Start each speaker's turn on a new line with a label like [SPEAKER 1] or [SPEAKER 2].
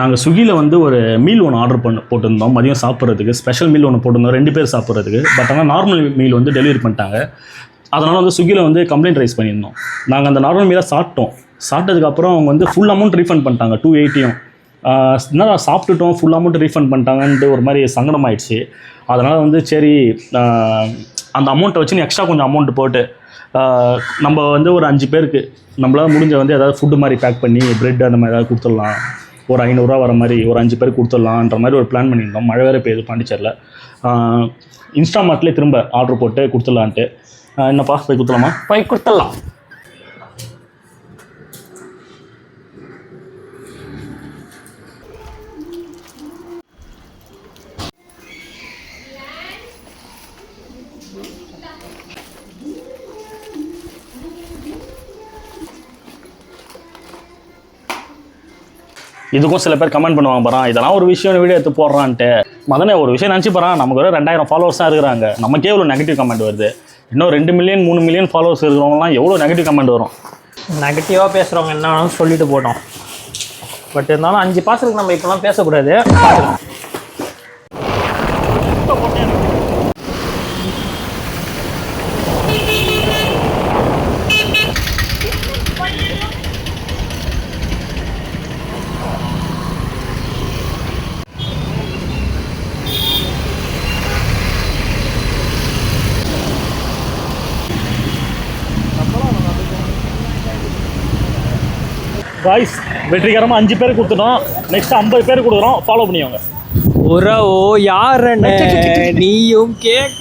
[SPEAKER 1] நாங்கள் ஸ்விக்கியில் வந்து ஒரு மீல் ஒன்று ஆர்டர் போட்டிருந்தோம் மதியம் சாப்பிட்றதுக்கு. ஸ்பெஷல் மீல் ஒன்று போட்டிருந்தோம் 2 பேர் சாப்பிட்றதுக்கு. பட் ஆனால் நார்மல் மீல் வந்து டெலிவரி பண்ணிட்டாங்க. அதனால் வந்து ஸ்விக்கியில் வந்து கம்ப்ளைண்ட் ரைஸ் பண்ணியிருந்தோம். நாங்கள் அந்த நார்மல் மீலை சாப்பிட்டதுக்கப்புறம் அவங்க வந்து ஃபுல் அமௌண்ட் ரீஃபண்ட் பண்ணிட்டாங்க 280. என்ன சாப்பிட்டுட்டோம் ஃபுல் அமௌண்ட் ரீஃபண்ட் பண்ணிட்டாங்கன்ட்டு ஒரு மாதிரி சங்கடமாயிடுச்சு. அதனால் வந்து சரி அந்த அமௌண்ட்டை வச்சு எக்ஸ்ட்ரா கொஞ்சம் அமௌண்ட்டு போட்டு நம்ம வந்து ஒரு 5 பேருக்கு நம்மளால் முடிஞ்ச வந்து ஏதாவது ஃபுட்டு மாதிரி பேக் பண்ணி ப்ரெட் அந்த மாதிரி ஏதாவது கொடுத்துடலாம், ஒரு 500 ரூபா வர மாதிரி ஒரு 5 பேருக்கு கொடுத்துடலான்ற மாதிரி ஒரு பிளான் பண்ணியிருந்தோம். மழை வேறு பெய்யுது பாண்டிச்சேரியில். இன்ஸ்டாமார்ட்லேயே திரும்ப ஆர்டர் போட்டு கொடுத்துடலான்ட்டு. என்னப்பா போய் கொடுத்துடலாமா?
[SPEAKER 2] போய் கொடுத்துடலாம்.
[SPEAKER 1] இதுக்கும் சில பேர் கமெண்ட் பண்ணுவாங்க பாரா, இதெல்லாம் ஒரு விஷயம் வீடியோ எடுத்து போடுறான்ட்டு. மதனே ஒரு விஷயம் நினச்சி போகிறான், நமக்கு ஒரு 2000 ஃபாலோவர்ஸாக இருக்கிறாங்க, நமக்கே எவ்வளோ நெகட்டிவ் கமெண்ட் வருது. இன்னும் 2 மில்லியன் 3 மில்லியன் ஃபாலோவர்ஸ் இருக்கிறவங்களாம் எவ்வளோ நெகட்டிவ் கமெண்ட் வரும்.
[SPEAKER 2] நெகட்டிவாக பேசுகிறவங்க என்ன வேணாலும் சொல்லிட்டு போட்டோம். பட் இருந்தாலும் 5 பாசலுக்கு நம்ம இப்போலாம் பேசக்கூடாது.
[SPEAKER 1] காய்ஸ் வெற்றிகரமாக 5 பேர் கொடுத்துட்டோம். நெக்ஸ்ட் 50 பேர் கொடுக்குறோம். ஃபாலோ பண்ணிக்கோங்க.
[SPEAKER 2] உறவோ யாருன்னு நீயும் கேட்க